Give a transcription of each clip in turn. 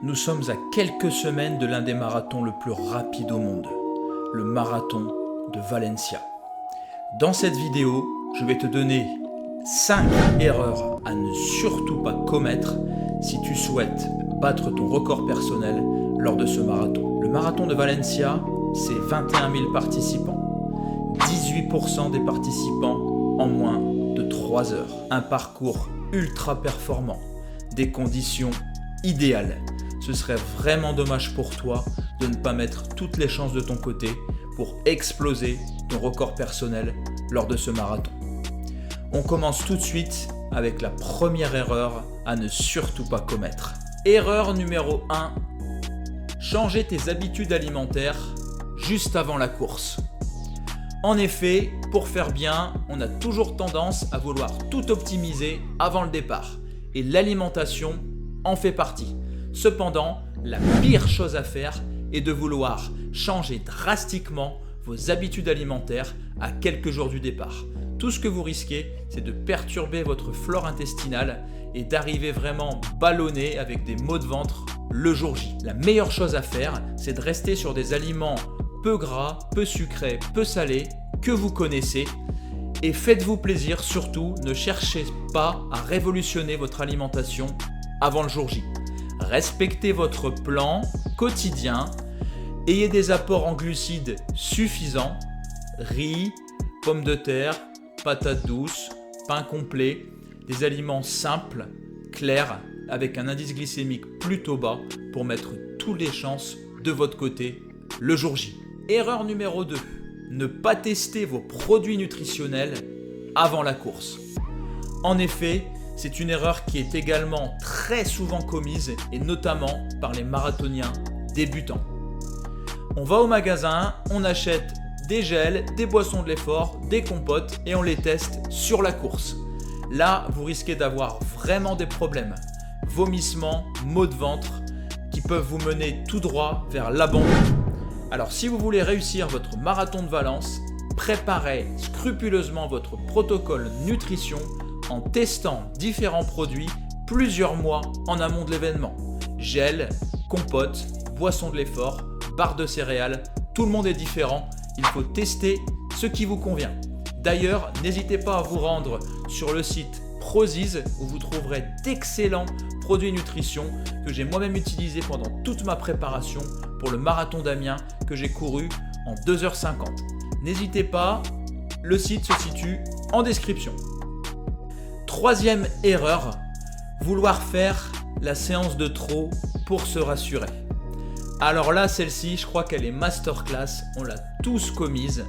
Nous sommes à quelques semaines de l'un des marathons le plus rapide au monde, le marathon de Valencia. Dans cette vidéo, je vais te donner 5 erreurs à ne surtout pas commettre si tu souhaites battre ton record personnel lors de ce marathon. Le marathon de Valencia, c'est 21 000 participants, 18% des participants en moins de 3 heures. Un parcours ultra performant, des conditions idéales. Ce serait vraiment dommage pour toi de ne pas mettre toutes les chances de ton côté pour exploser ton record personnel lors de ce marathon. On commence tout de suite avec la première erreur à ne surtout pas commettre. Erreur numéro 1, changer tes habitudes alimentaires juste avant la course. En effet, pour faire bien, on a toujours tendance à vouloir tout optimiser avant le départ et l'alimentation en fait partie. Cependant, la pire chose à faire est de vouloir changer drastiquement vos habitudes alimentaires à quelques jours du départ. Tout ce que vous risquez, c'est de perturber votre flore intestinale et d'arriver vraiment ballonné avec des maux de ventre le jour J. La meilleure chose à faire, c'est de rester sur des aliments peu gras, peu sucrés, peu salés, que vous connaissez. Et faites-vous plaisir, surtout, ne cherchez pas à révolutionner votre alimentation avant le jour J. Respectez votre plan quotidien, ayez des apports en glucides suffisants, riz, pommes de terre, patates douces, pain complet, des aliments simples, clairs, avec un indice glycémique plutôt bas pour mettre toutes les chances de votre côté le jour J. Erreur numéro 2, ne pas tester vos produits nutritionnels avant la course. En effet, c'est une erreur qui est également très souvent commise et notamment par les marathoniens débutants. On va au magasin, on achète des gels, des boissons de l'effort, des compotes et on les teste sur la course. Là, vous risquez d'avoir vraiment des problèmes. Vomissements, maux de ventre qui peuvent vous mener tout droit vers l'abandon. Alors si vous voulez réussir votre marathon de Valence, préparez scrupuleusement votre protocole nutrition en testant différents produits plusieurs mois en amont de l'événement. Gel, compote, boisson de l'effort, barre de céréales, tout le monde est différent, il faut tester ce qui vous convient. D'ailleurs, n'hésitez pas à vous rendre sur le site Prozis où vous trouverez d'excellents produits nutrition que j'ai moi-même utilisés pendant toute ma préparation pour le marathon d'Amiens que j'ai couru en 2h50. N'hésitez pas, le site se situe en description. Troisième erreur, vouloir faire la séance de trop pour se rassurer. Alors là, celle-ci, je crois qu'elle est masterclass, on l'a tous commise.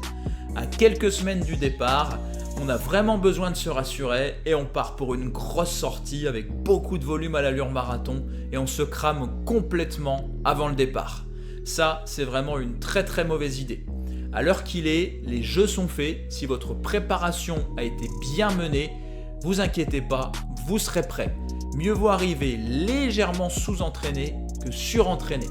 À quelques semaines du départ, on a vraiment besoin de se rassurer et on part pour une grosse sortie avec beaucoup de volume à l'allure marathon et on se crame complètement avant le départ. Ça, c'est vraiment une très très mauvaise idée. À l'heure qu'il est, les jeux sont faits. Si votre préparation a été bien menée, vous inquiétez pas, vous serez prêt. Mieux vaut arriver légèrement sous-entraîné que surentraîné.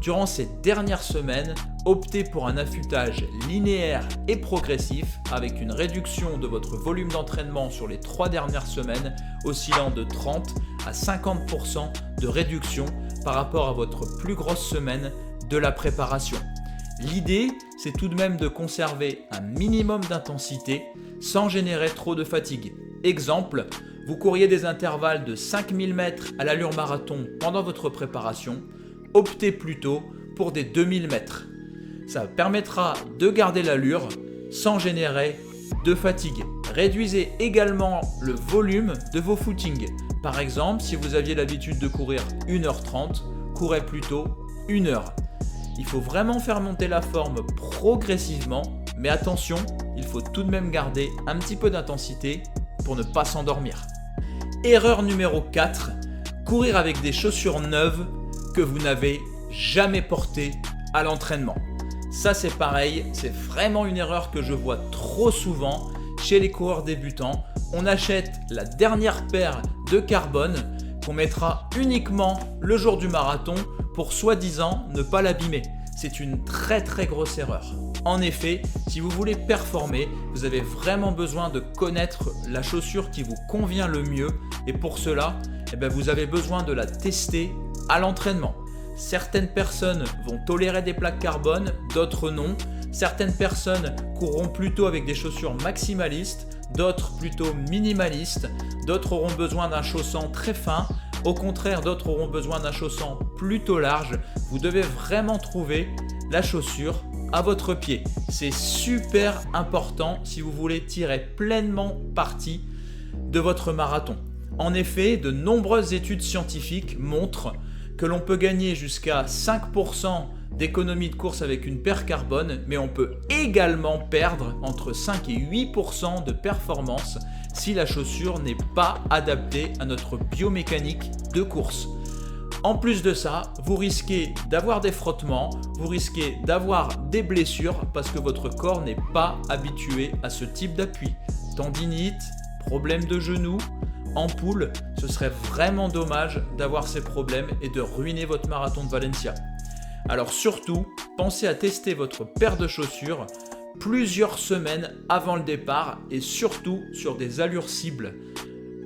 Durant ces dernières semaines, optez pour un affûtage linéaire et progressif avec une réduction de votre volume d'entraînement sur les 3 dernières semaines oscillant de 30 à 50% de réduction par rapport à votre plus grosse semaine de la préparation. L'idée, c'est tout de même de conserver un minimum d'intensité sans générer trop de fatigue. Exemple, vous couriez des intervalles de 5000 mètres à l'allure marathon pendant votre préparation, optez plutôt pour des 2000 mètres. Ça permettra de garder l'allure sans générer de fatigue. Réduisez également le volume de vos footings. Par exemple, si vous aviez l'habitude de courir 1h30, courez plutôt 1 heure. Il faut vraiment faire monter la forme progressivement, mais attention, il faut tout de même garder un petit peu d'intensité pour ne pas s'endormir. Erreur numéro 4, courir avec des chaussures neuves que vous n'avez jamais portées à l'entraînement. Ça c'est pareil, c'est vraiment une erreur que je vois trop souvent chez les coureurs débutants. On achète la dernière paire de carbone qu'on mettra uniquement le jour du marathon pour soi-disant ne pas l'abîmer. C'est une très très grosse erreur. En effet, si vous voulez performer, vous avez vraiment besoin de connaître la chaussure qui vous convient le mieux et pour cela, vous avez besoin de la tester à l'entraînement. Certaines personnes vont tolérer des plaques carbone, d'autres non. Certaines personnes courront plutôt avec des chaussures maximalistes, d'autres plutôt minimalistes. D'autres auront besoin d'un chaussant très fin. Au contraire, d'autres auront besoin d'un chaussant plutôt large. Vous devez vraiment trouver la chaussure à votre pied. C'est super important si vous voulez tirer pleinement parti de votre marathon. En effet, de nombreuses études scientifiques montrent que l'on peut gagner jusqu'à 5% d'économie de course avec une paire carbone, mais on peut également perdre entre 5 et 8% de performance si la chaussure n'est pas adaptée à notre biomécanique de course. En plus de ça, vous risquez d'avoir des frottements, vous risquez d'avoir des blessures parce que votre corps n'est pas habitué à ce type d'appui. Tendinite, problème de genou, ampoule, ce serait vraiment dommage d'avoir ces problèmes et de ruiner votre marathon de Valencia. Alors surtout, pensez à tester votre paire de chaussures plusieurs semaines avant le départ et surtout sur des allures cibles.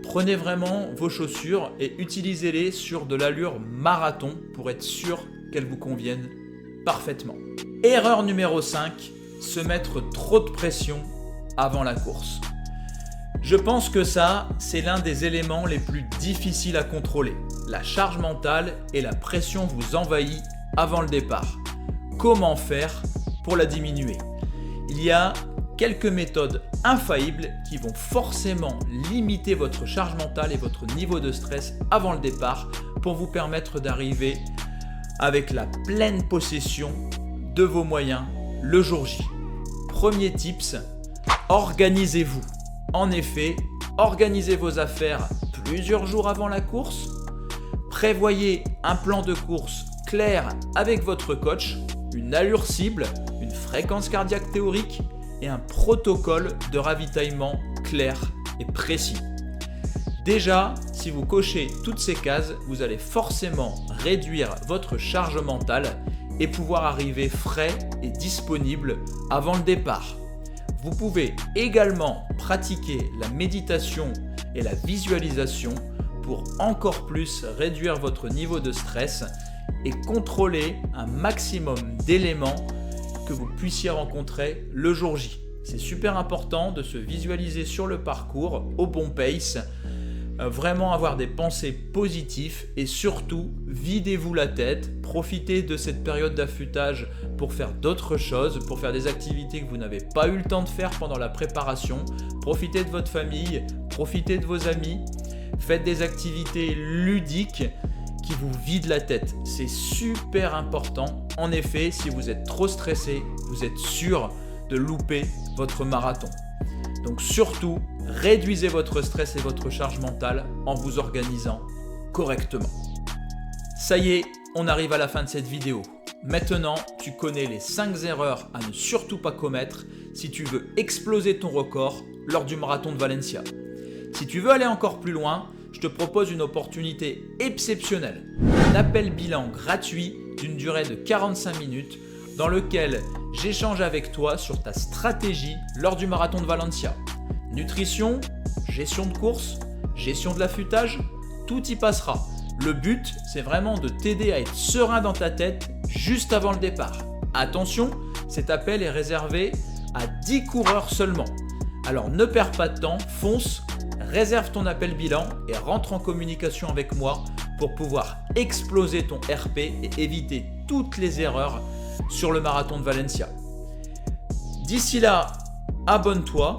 Prenez vraiment vos chaussures et utilisez-les sur de l'allure marathon pour être sûr qu'elles vous conviennent parfaitement. Erreur numéro 5, se mettre trop de pression avant la course. Je pense que ça, c'est l'un des éléments les plus difficiles à contrôler. La charge mentale et la pression vous envahit avant le départ. Comment faire pour la diminuer ? Il y a quelques méthodes infaillibles qui vont forcément limiter votre charge mentale et votre niveau de stress avant le départ pour vous permettre d'arriver avec la pleine possession de vos moyens le jour J. Premier tips, organisez-vous. En effet, organisez vos affaires plusieurs jours avant la course. Prévoyez un plan de course clair avec votre coach, une allure cible, une fréquence cardiaque théorique et un protocole de ravitaillement clair et précis. Déjà, si vous cochez toutes ces cases, vous allez forcément réduire votre charge mentale et pouvoir arriver frais et disponible avant le départ. Vous pouvez également pratiquer la méditation et la visualisation pour encore plus réduire votre niveau de stress et contrôler un maximum d'éléments que vous puissiez rencontrer le jour J. C'est super important de se visualiser sur le parcours au bon pace, vraiment avoir des pensées positives et surtout videz-vous la tête, profitez de cette période d'affûtage pour faire d'autres choses, pour faire des activités que vous n'avez pas eu le temps de faire pendant la préparation, profitez de votre famille, profitez de vos amis, faites des activités ludiques qui vous vident la tête. C'est super important. En effet, si vous êtes trop stressé, vous êtes sûr de louper votre marathon. Donc surtout, réduisez votre stress et votre charge mentale en vous organisant correctement. Ça y est, on arrive à la fin de cette vidéo. Maintenant, tu connais les 5 erreurs à ne surtout pas commettre si tu veux exploser ton record lors du marathon de Valencia. Si tu veux aller encore plus loin, je te propose une opportunité exceptionnelle. Un appel bilan gratuit d'une durée de 45 minutes dans lequel j'échange avec toi sur ta stratégie lors du marathon de Valencia. Nutrition, gestion de course, gestion de l'affûtage, tout y passera. Le but, c'est vraiment de t'aider à être serein dans ta tête juste avant le départ. Attention, cet appel est réservé à 10 coureurs seulement. Alors ne perds pas de temps, fonce, réserve ton appel bilan et rentre en communication avec moi pour pouvoir exploser ton RP et éviter toutes les erreurs sur le marathon de Valencia. D'ici là, abonne-toi,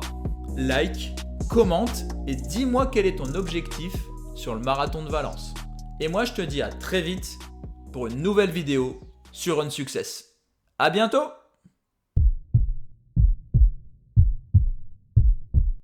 like, commente et dis-moi quel est ton objectif sur le marathon de Valence. Et moi, je te dis à très vite pour une nouvelle vidéo sur Run Success. À bientôt!